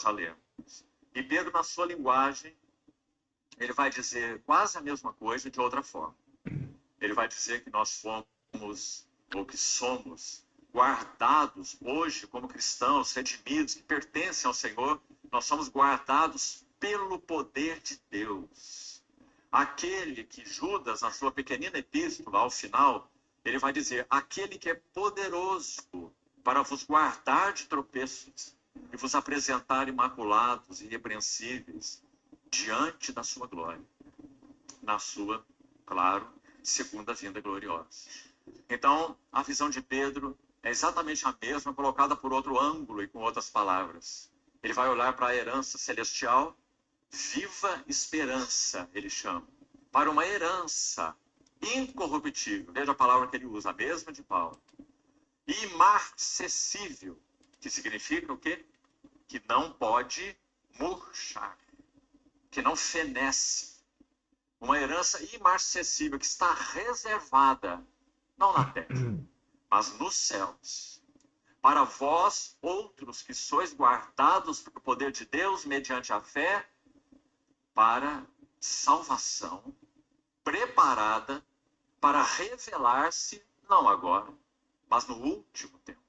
já lemos. E Pedro, na sua linguagem, ele vai dizer quase a mesma coisa de outra forma. Ele vai dizer que nós fomos, ou que somos, guardados hoje como cristãos, redimidos, que pertencem ao Senhor. Nós somos guardados pelo poder de Deus. Aquele que Judas, na sua pequenina epístola, ao final, ele vai dizer, aquele que é poderoso para vos guardar de tropeços e vos apresentar imaculados e irrepreensíveis diante da sua glória, na sua, claro, segunda vinda gloriosa. Então, a visão de Pedro é exatamente a mesma, colocada por outro ângulo e com outras palavras. Ele vai olhar para a herança celestial, viva esperança, ele chama, para uma herança incorruptível. Veja a palavra que ele usa, a mesma de Paulo. Imarcessível, que significa o quê? Que não pode murchar, que não fenece. Uma herança imarcessível que está reservada, não na terra, mas nos céus. Para vós, outros que sois guardados pelo poder de Deus, mediante a fé, para salvação, preparada para revelar-se, não agora, mas no último tempo.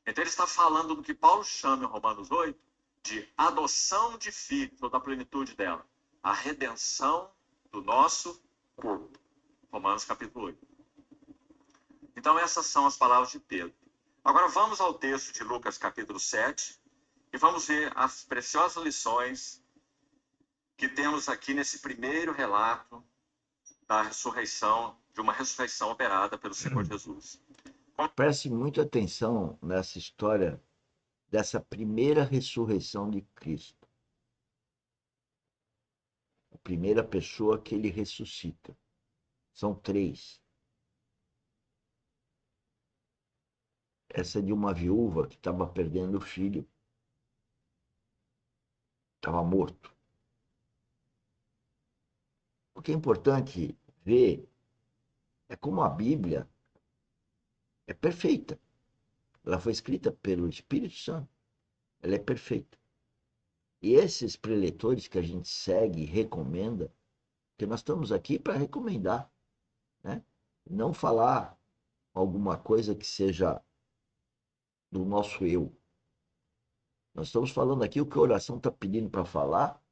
Então ele está falando do que Paulo chama em Romanos 8 de adoção de filhos, ou da plenitude dela, a redenção do nosso corpo. Romanos capítulo 8. Então essas são as palavras de Pedro. Agora vamos ao texto de Lucas capítulo 7 e vamos ver as preciosas lições que temos aqui nesse primeiro relato da ressurreição, de uma ressurreição operada pelo Senhor Jesus. Preste muita atenção nessa história dessa primeira ressurreição de Cristo. A primeira pessoa que ele ressuscita. São três. Essa é de uma viúva que estava perdendo o filho. Estava morto. O que é importante ver é como a Bíblia é perfeita. Ela foi escrita pelo Espírito Santo. Ela é perfeita. E esses preletores que a gente segue e recomenda, que nós estamos aqui para recomendar, né? Não falar alguma coisa que seja do nosso eu. Nós estamos falando aqui o que a oração está pedindo para falar,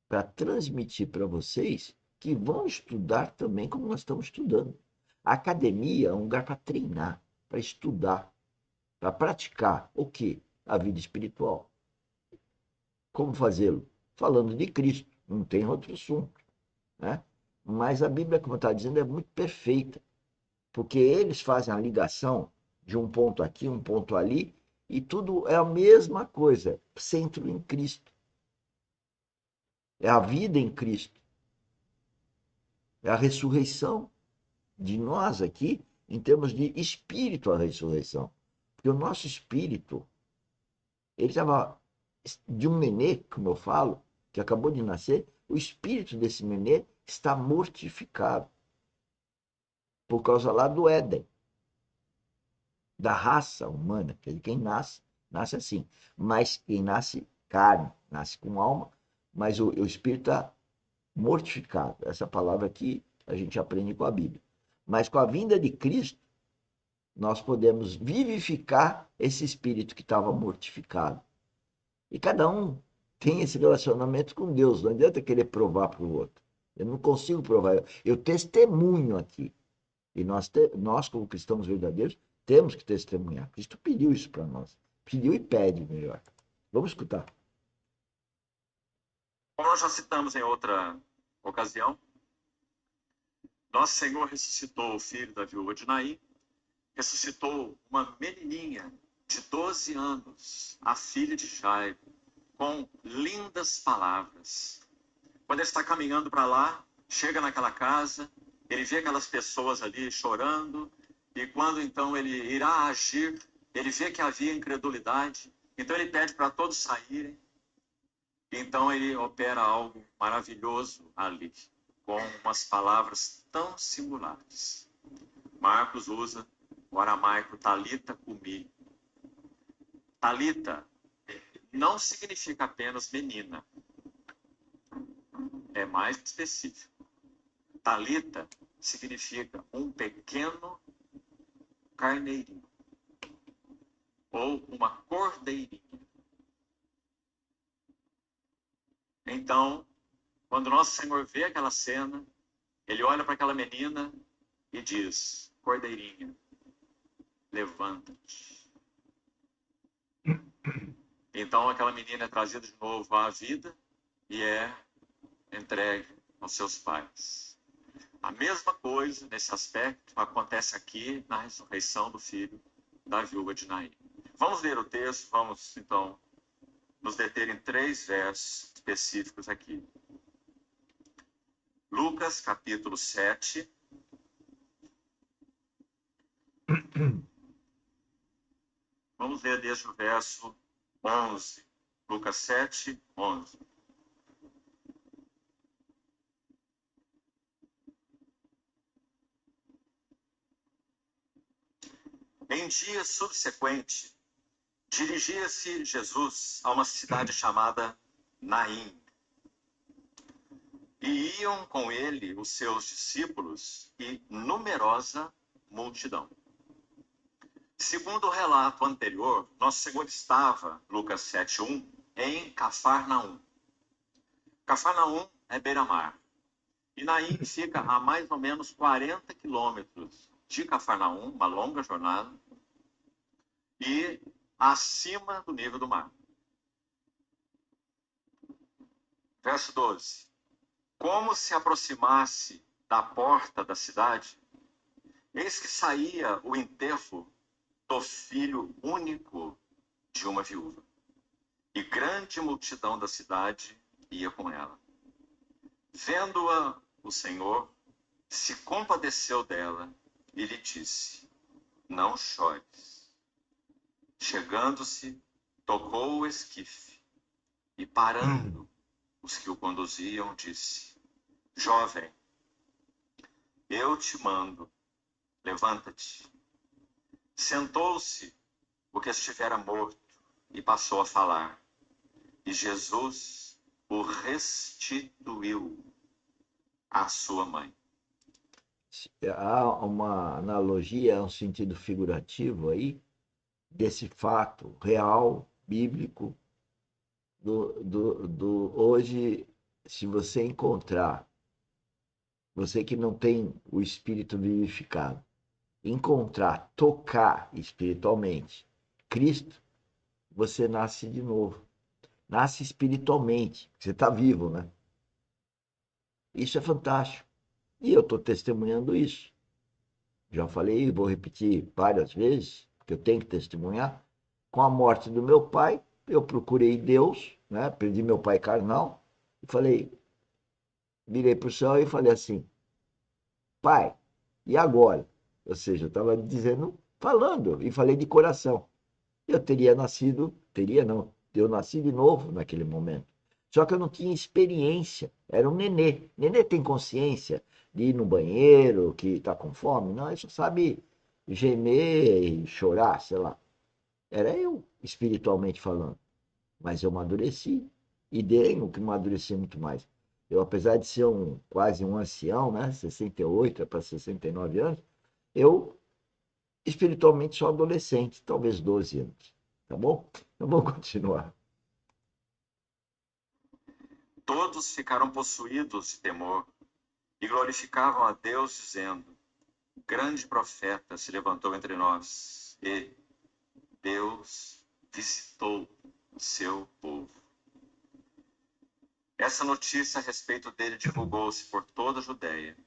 para transmitir para vocês que vão estudar também como nós estamos estudando. A academia é um lugar para treinar, para estudar, para praticar o quê? A vida espiritual. Como fazê-lo? Falando de Cristo, não tem outro assunto, né? Mas a Bíblia, como está dizendo, é muito perfeita, porque eles fazem a ligação de um ponto aqui, um ponto ali, e tudo é a mesma coisa, centro em Cristo. É a vida em Cristo. É a ressurreição de nós aqui, em termos de espírito, a ressurreição. Porque o nosso espírito, ele estava de um nenê, como eu falo, que acabou de nascer, o espírito desse nenê está mortificado. Por causa lá do Éden, da raça humana, quer dizer, quem nasce, nasce assim. Mas quem nasce carne, nasce com alma, mas o espírito está mortificado. Essa palavra aqui a gente aprende com a Bíblia. Mas com a vinda de Cristo, nós podemos vivificar esse espírito que estava mortificado. E cada um tem esse relacionamento com Deus. Não adianta querer provar para o outro. Eu não consigo provar. Eu testemunho aqui. E nós, como cristãos verdadeiros, temos que testemunhar. Cristo pediu isso para nós. Pediu e pede, melhor. Vamos escutar. Como nós já citamos em outra ocasião, nosso Senhor ressuscitou o filho da viúva de Naim, ressuscitou uma menininha de 12 anos, a filha de Jairo, com lindas palavras. Quando ele está caminhando para lá, chega naquela casa, ele vê aquelas pessoas ali chorando, e quando então ele irá agir, ele vê que havia incredulidade, então ele pede para todos saírem, então ele opera algo maravilhoso ali, com umas palavras tão singulares. Marcos usa o aramaico talita cumi. Talita não significa apenas menina. É mais específico. Talita significa um pequeno carneirinho ou uma cordeirinha. Então, quando nosso Senhor vê aquela cena, ele olha para aquela menina e diz: cordeirinha, levanta-te. Então aquela menina é trazida de novo à vida e é entregue aos seus pais. A mesma coisa, nesse aspecto, acontece aqui na ressurreição do filho da viúva de Naim. Vamos ler o texto, vamos então nos deter em 3 versos específicos aqui. Lucas, capítulo 7. Vamos ler desde o verso 11. Lucas 7, 11. Em dia subsequente, dirigia-se Jesus a uma cidade chamada Naim. E iam com ele os seus discípulos e numerosa multidão. Segundo o relato anterior, Nosso Senhor estava, Lucas 7:1, em Cafarnaum. Cafarnaum é beira-mar. E Naim fica a mais ou menos 40 quilômetros de Cafarnaum, uma longa jornada, e acima do nível do mar. Verso 12. Como se aproximasse da porta da cidade, eis que saía o enterro do filho único de uma viúva. E grande multidão da cidade ia com ela. Vendo-a, o Senhor se compadeceu dela e lhe disse: não chores. Chegando-se, tocou o esquife e, parando os que o conduziam, disse: jovem, eu te mando, levanta-te. Sentou-se o que estivera morto e passou a falar. E Jesus o restituiu à sua mãe. Há uma analogia, um sentido figurativo aí, desse fato real, bíblico, hoje, se você encontrar, você que não tem o espírito vivificado, encontrar, tocar espiritualmente Cristo, você nasce de novo. Nasce espiritualmente, você está vivo, né? Isso é fantástico. E eu estou testemunhando isso. Já falei e vou repetir várias vezes, porque eu tenho que testemunhar. Com a morte do meu pai, eu procurei Deus, né? Perdi meu pai carnal, e falei, virei para o céu e falei assim: pai, e agora? Ou seja, eu estava dizendo, falando, e falei de coração. Eu teria nascido, teria não, eu nasci de novo naquele momento. Só que eu não tinha experiência, era um nenê. Nenê tem consciência de ir no banheiro, que está com fome? Não, ele só sabe gemer e chorar, sei lá. Era eu, espiritualmente falando. Mas eu amadureci. E tenho que amadurecer muito mais. Eu, apesar de ser quase um ancião, né? 68 para 69 anos, eu espiritualmente sou adolescente, talvez 12 anos. Tá bom? Então vamos continuar. Todos ficaram possuídos de temor e glorificavam a Deus, dizendo: grande profeta se levantou entre nós e Deus visitou o seu povo. Essa notícia a respeito dele divulgou-se por toda a Judéia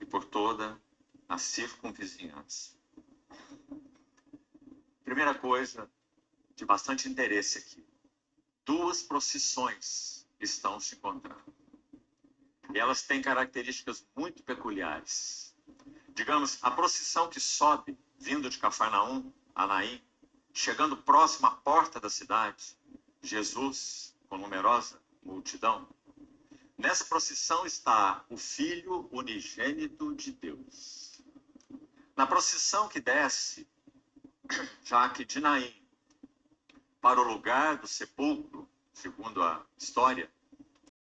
e por toda a circunvizinhança. Primeira coisa de bastante interesse aqui: 2 procissões estão se encontrando. E elas têm características muito peculiares. Digamos, a procissão que sobe, vindo de Cafarnaum a Naim, chegando próximo à porta da cidade, Jesus, com numerosa multidão. Nessa procissão está o Filho unigênito de Deus. Na procissão que desce, já que de Naim para o lugar do sepulcro, segundo a história,